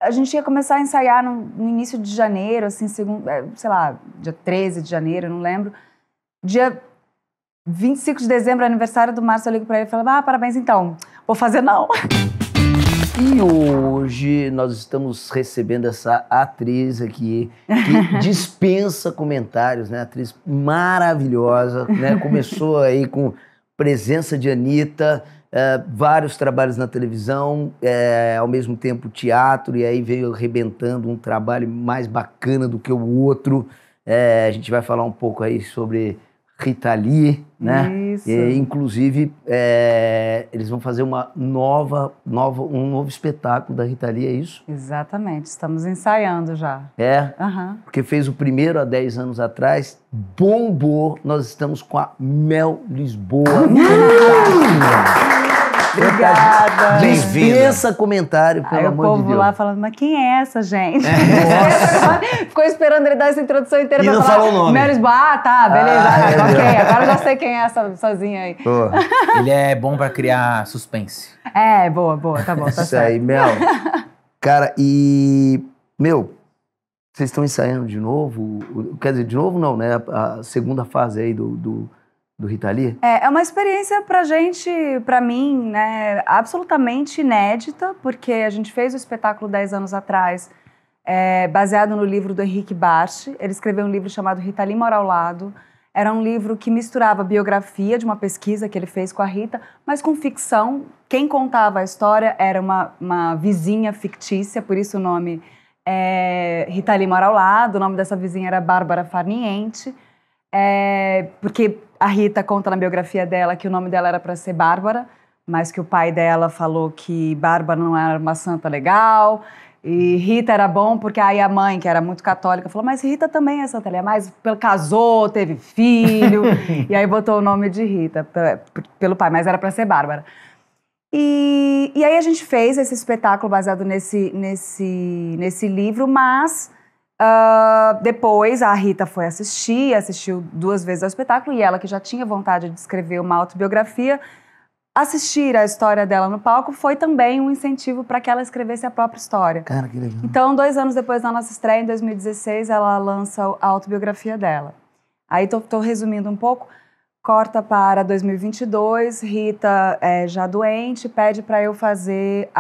a gente ia começar a ensaiar no início de janeiro, assim, sei lá, dia 13 de janeiro, não lembro. Dia 25 de dezembro, aniversário do Márcio, eu ligo pra ele e falo, parabéns então, vou fazer não. E hoje nós estamos recebendo essa atriz aqui, que dispensa comentários, né? Atriz maravilhosa, né? Começou aí com presença de Anitta, vários trabalhos na televisão, ao mesmo tempo teatro, e aí veio arrebentando um trabalho mais bacana do que o outro. A gente vai falar um pouco aí sobre Rita Lee, né? Isso. Inclusive, eles vão fazer um novo espetáculo da Rita Lee, é isso? Exatamente, estamos ensaiando já. Uhum. Porque fez o primeiro há 10 anos atrás, bombou. Nós estamos com a Mel Lisboa. Obrigada. Dispensa comentário, pelo amor de Deus. O povo lá falando, mas quem é essa, gente? Ficou esperando ele dar essa introdução inteira e pra não falar. Falou o nome. Mel Lisboa, tá, beleza. Ok, agora eu já sei quem é essa sozinha aí. Ele é bom pra criar suspense. Boa, tá bom, tá Isso certo. aí, Mel. Cara, vocês estão ensaiando de novo? Quer dizer, de novo não, né? A segunda fase aí do Rita Lee? É uma experiência pra gente, pra mim, né, absolutamente inédita, porque a gente fez o espetáculo 10 anos atrás, baseado no livro do Henrique Barche. Ele escreveu um livro chamado Rita Lee Mora ao Lado. Era um livro que misturava a biografia de uma pesquisa que ele fez com a Rita, mas com ficção. Quem contava a história era uma vizinha fictícia, por isso o nome Rita Lee Mora ao Lado. O nome dessa vizinha era Bárbara Farniente, porque a Rita conta na biografia dela que o nome dela era para ser Bárbara, mas que o pai dela falou que Bárbara não era uma santa legal, e Rita era bom porque aí a mãe, que era muito católica, falou, mas Rita também é santa, mas casou, teve filho, e aí botou o nome de Rita pelo pai, mas era para ser Bárbara. E aí a gente fez esse espetáculo baseado nesse livro, mas depois a Rita foi assistiu 2 vezes ao espetáculo, e ela, que já tinha vontade de escrever uma autobiografia, assistir a história dela no palco foi também um incentivo para que ela escrevesse a própria história. Cara, que legal. Então, 2 anos depois da nossa estreia, em 2016, ela lança a autobiografia dela. Aí tô resumindo um pouco, corta para 2022, Rita já doente, pede para eu fazer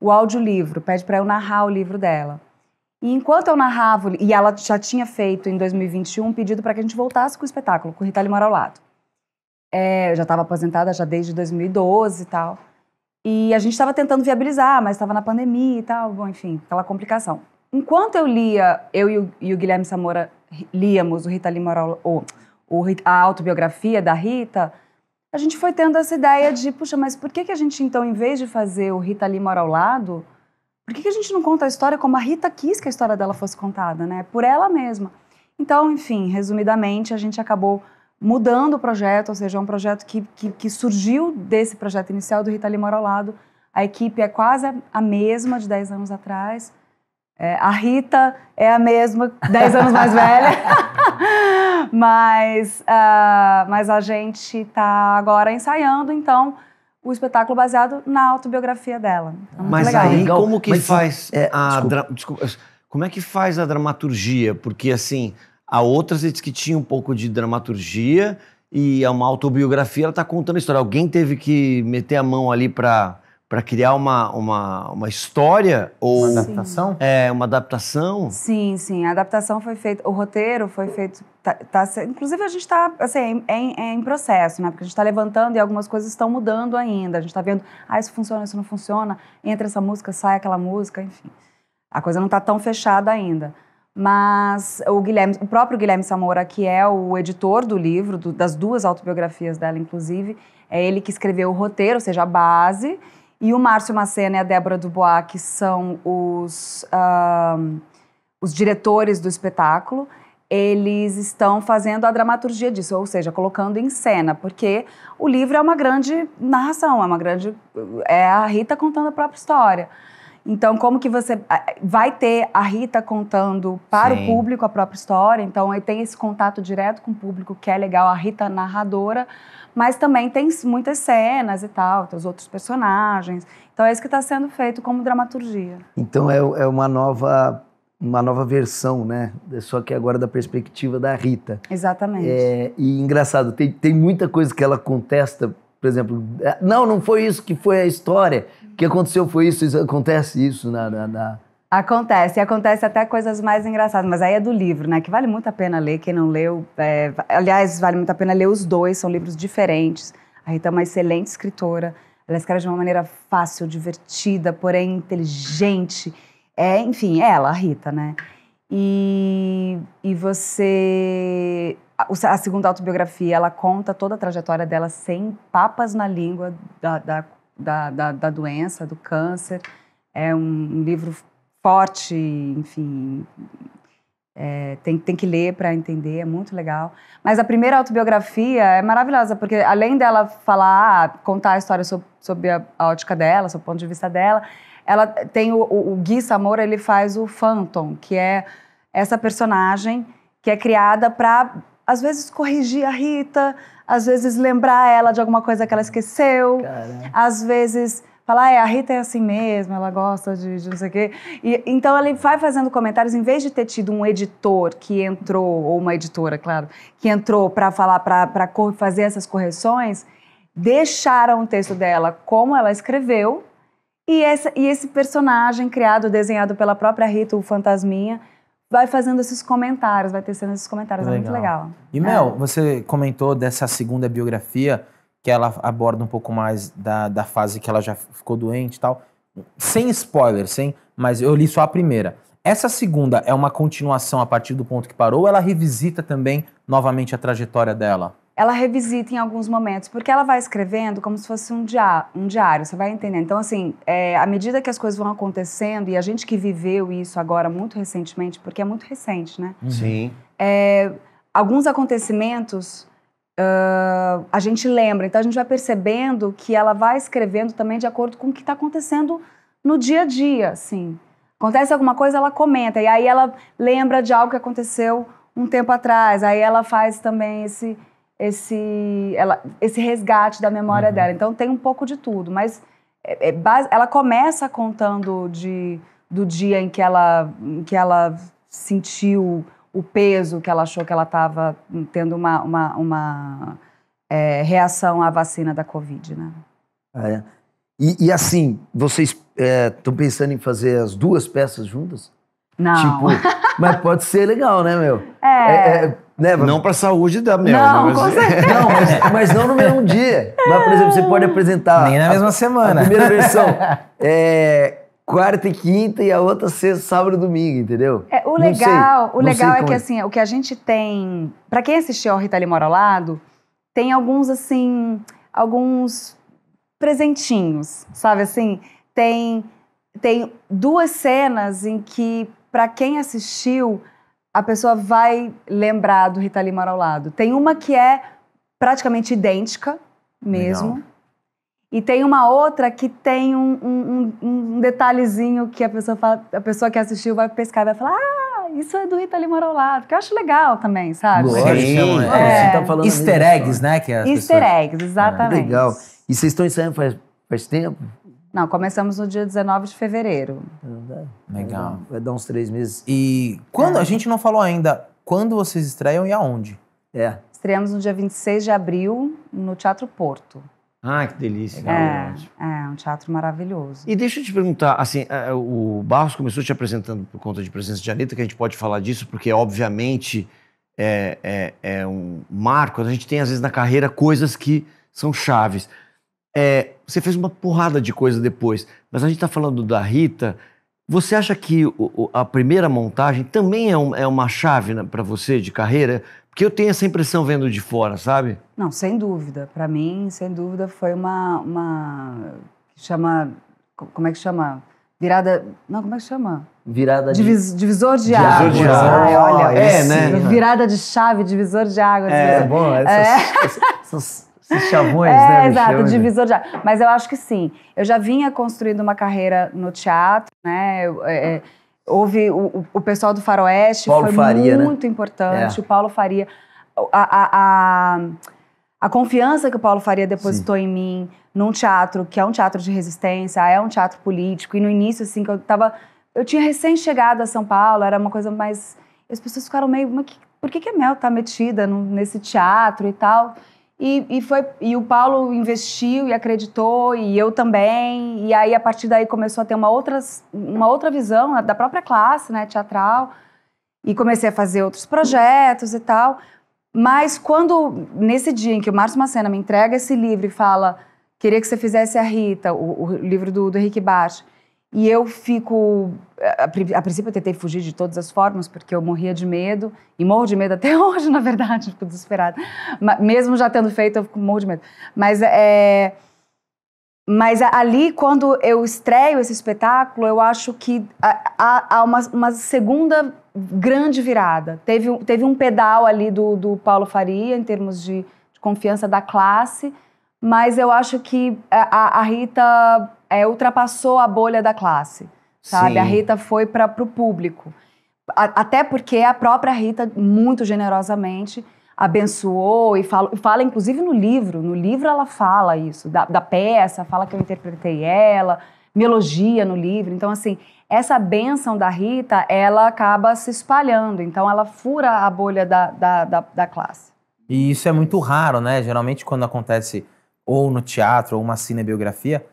o audiolivro, pede para eu narrar o livro dela. E enquanto eu narrava, e ela já tinha feito em 2021 um pedido para que a gente voltasse com o espetáculo, com Rita Lee Mora ao Lado. Eu já estava aposentada já desde 2012 e tal. E a gente estava tentando viabilizar, mas estava na pandemia e tal, bom, enfim, aquela complicação. Enquanto eu lia, eu e o Guilherme Samora líamos o Rita Lee Mora ao Lado, a autobiografia da Rita, a gente foi tendo essa ideia de, puxa, mas por que a gente então, em vez de fazer o Rita Lee Mora ao Lado, por que a gente não conta a história como a Rita quis que a história dela fosse contada, né? Por ela mesma. Então, enfim, resumidamente, a gente acabou mudando o projeto, ou seja, é um projeto que surgiu desse projeto inicial do Rita Lee Mora ao Lado. A equipe é quase a mesma de 10 anos atrás. A Rita é a mesma, 10 anos mais velha. mas a gente está agora ensaiando, então, o espetáculo baseado na autobiografia dela. Então, mas legal. aí, como que faz Desculpa. como é que faz a dramaturgia? Porque, assim, a outras diz que tinha um pouco de dramaturgia e uma autobiografia, ela tá contando a história. Alguém teve que meter a mão ali para criar uma história? Ou uma adaptação? Uma adaptação? Sim. A adaptação foi feita, o roteiro foi feito, inclusive a gente está assim, em processo, né? Porque a gente está levantando e algumas coisas estão mudando ainda. A gente está vendo, isso funciona, isso não funciona, entra essa música, sai aquela música, enfim. A coisa não está tão fechada ainda. Mas o próprio Guilherme Samora, que é o editor do livro, das 2 autobiografias dela, inclusive, é ele que escreveu o roteiro, ou seja, a base, e o Márcio Macena e a Débora Dubois, que são os diretores do espetáculo, eles estão fazendo a dramaturgia disso, ou seja, colocando em cena, porque o livro é uma grande narração, é a Rita contando a própria história. Então, como que você vai ter a Rita contando para Sim. o público a própria história, então aí tem esse contato direto com o público, que é legal, a Rita narradora, mas também tem muitas cenas e tal, tem os outros personagens. Então é isso que está sendo feito como dramaturgia. Então é uma nova versão, né? Só que agora da perspectiva da Rita. Exatamente. E engraçado, tem muita coisa que ela contesta, por exemplo, não foi isso que foi a história, o que aconteceu foi isso, acontece isso na... Acontece até coisas mais engraçadas, mas aí é do livro, né? Que vale muito a pena ler, quem não leu. Aliás, vale muito a pena ler os dois, são livros diferentes. A Rita é uma excelente escritora, ela escreve de uma maneira fácil, divertida, porém inteligente. Enfim, ela, a Rita, né? E você... A segunda autobiografia, ela conta toda a trajetória dela sem papas na língua da doença, do câncer. É um livro forte, enfim, tem que ler para entender, é muito legal. Mas a primeira autobiografia é maravilhosa, porque além dela falar, contar a história sob a ótica dela, sob o ponto de vista dela, ela tem o Gui Samora, ele faz o Phantom, que é essa personagem que é criada para, às vezes, corrigir a Rita, às vezes lembrar ela de alguma coisa que ela esqueceu, às vezes... Falar, a Rita é assim mesmo, ela gosta de não sei o quê. Então, ele vai fazendo comentários, em vez de ter tido um editor que entrou, ou uma editora, claro, que entrou para falar, para fazer essas correções, deixaram o texto dela como ela escreveu, e esse personagem criado, desenhado pela própria Rita, o Fantasminha, vai fazendo esses comentários, vai tecendo esses comentários, é muito legal. E, Mel, você comentou dessa segunda biografia, que ela aborda um pouco mais da fase que ela já ficou doente e tal. Sem spoiler, mas eu li só a primeira. Essa segunda é uma continuação a partir do ponto que parou ou ela revisita também novamente a trajetória dela? Ela revisita em alguns momentos, porque ela vai escrevendo como se fosse um diário, você vai entendendo. Então, assim, à medida que as coisas vão acontecendo, e a gente que viveu isso agora muito recentemente, porque é muito recente, né? Sim. Alguns acontecimentos... a gente lembra, então a gente vai percebendo que ela vai escrevendo também de acordo com o que está acontecendo no dia a dia, assim. Acontece alguma coisa, ela comenta, e aí ela lembra de algo que aconteceu um tempo atrás, aí ela faz também esse resgate da memória dela. Então tem um pouco de tudo, mas ela começa contando do dia em que ela sentiu o peso, que ela achou que ela estava tendo uma reação à vacina da Covid, né? E assim, vocês estão pensando em fazer as duas peças juntas? Não. Tipo, mas pode ser legal, né, meu? Né? Não pra saúde da Mel. Não, com certeza. Não, mas não no mesmo dia. Mas, por exemplo, você pode apresentar... Nem na mesma semana. A primeira versão quarta e quinta e a outra sexta, sábado e domingo, entendeu? O legal é que, assim, o que a gente tem... Pra quem assistiu ao Rita Lee Mora ao Lado, tem alguns presentinhos, sabe assim? Tem duas cenas em que, pra quem assistiu, a pessoa vai lembrar do Rita Lee Mora ao Lado. Tem uma que é praticamente idêntica mesmo. Legal. E tem uma outra que tem um detalhezinho que a pessoa que assistiu vai pescar e vai falar, isso é do Rita Lee Mora ao Lado, que eu acho legal também, sabe? Você tá falando easter eggs, né? Que easter eggs, exatamente. Legal. E vocês estão ensaiando faz tempo? Não, começamos no dia 19 de fevereiro. Legal. Vai dar uns 3 meses. E quando, a gente não falou ainda, quando vocês estreiam e aonde? Estreamos no dia 26 de abril, no Teatro Porto. Ah, que delícia. Um teatro maravilhoso. E deixa eu te perguntar, assim, o Barros começou te apresentando por conta de presença de Anitta, que a gente pode falar disso, porque obviamente é um marco. A gente tem, às vezes, na carreira, coisas que são chaves. Você fez uma porrada de coisa depois, mas a gente tá falando da Rita. Você acha que a primeira montagem também é uma chave para você de carreira? Porque eu tenho essa impressão vendo de fora, sabe? Não, sem dúvida. Para mim, sem dúvida, foi uma como é que chama? Virada... Não, como é que chama? Virada divisor de águas. Divisor de águas. Olha, né? Virada de chave, divisor de águas. Bom, Esses chavões, né? Exato, divisor de águas. Mas eu acho que sim. Eu já vinha construindo uma carreira no teatro, né? Houve o pessoal do Faroeste, Paulo foi Faria, muito importante. É. O Paulo Faria. A confiança que o Paulo Faria depositou em mim num teatro que é um teatro de resistência, é um teatro político. E no início, assim, que eu tinha recém-chegado a São Paulo, era uma coisa mais... As pessoas ficaram meio... Por que a Mel tá metida nesse teatro e tal? E o Paulo investiu e acreditou, e eu também. E aí, a partir daí, começou a ter uma outra visão da própria classe, né, teatral. E comecei a fazer outros projetos e tal. Mas nesse dia em que o Márcio Macena me entrega esse livro e fala, queria que você fizesse a Rita, o livro do Henrique Bach, e eu fico... A princípio eu tentei fugir de todas as formas, porque eu morria de medo, e morro de medo até hoje, na verdade, fico desesperada. Mesmo já tendo feito, eu morro de medo. Mas ali, quando eu estreio esse espetáculo, eu acho que há uma segunda grande virada. Teve um pedal ali do Paulo Faria, em termos de confiança da classe, mas eu acho que a Rita ultrapassou a bolha da classe, sabe? Sim. A Rita foi para o público. Até porque a própria Rita, muito generosamente, abençoou e fala inclusive no livro. No livro ela fala isso, da peça, fala que eu interpretei ela, me elogia no livro. Então, assim, essa bênção da Rita, ela acaba se espalhando. Então, ela fura a bolha da classe. E isso é muito raro, né? Geralmente, quando acontece ou no teatro ou uma cinebiografia,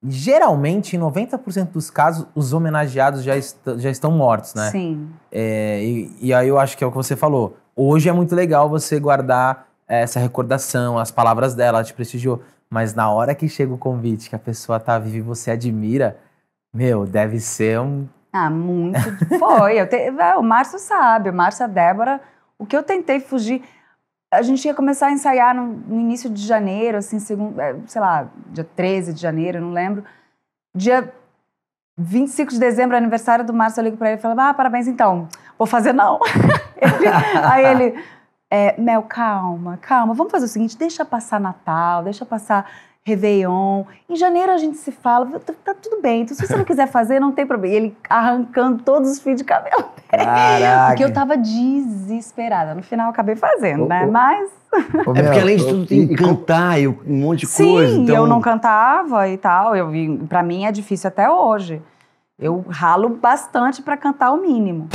geralmente, em 90% dos casos, os homenageados já estão mortos, né? Sim. E aí eu acho que é o que você falou. Hoje é muito legal você guardar essa recordação, as palavras dela, ela te prestigiou. Mas na hora que chega o convite, que a pessoa tá viva e você admira, meu, deve ser um... Muito. Foi. O Márcio sabe, o Márcio e a Débora, o que eu tentei fugir... A gente ia começar a ensaiar no início de janeiro, assim, sei lá, dia 13 de janeiro, não lembro. Dia 25 de dezembro, aniversário do Márcio, eu ligo pra ele e falo, parabéns, então. Vou fazer não. Aí ele, Mel, calma, vamos fazer o seguinte, deixa passar Natal, deixa passar Réveillon. Em janeiro a gente se fala, tá tudo bem, então se você não quiser fazer, não tem problema. E ele arrancando todos os fios de cabelo. Caraca. Porque eu tava desesperada. No final eu acabei fazendo, né? Mas... É porque além de tudo tem que cantar e um monte de coisa. Sim, então... eu não cantava e tal. Pra mim é difícil até hoje. Eu ralo bastante pra cantar o mínimo.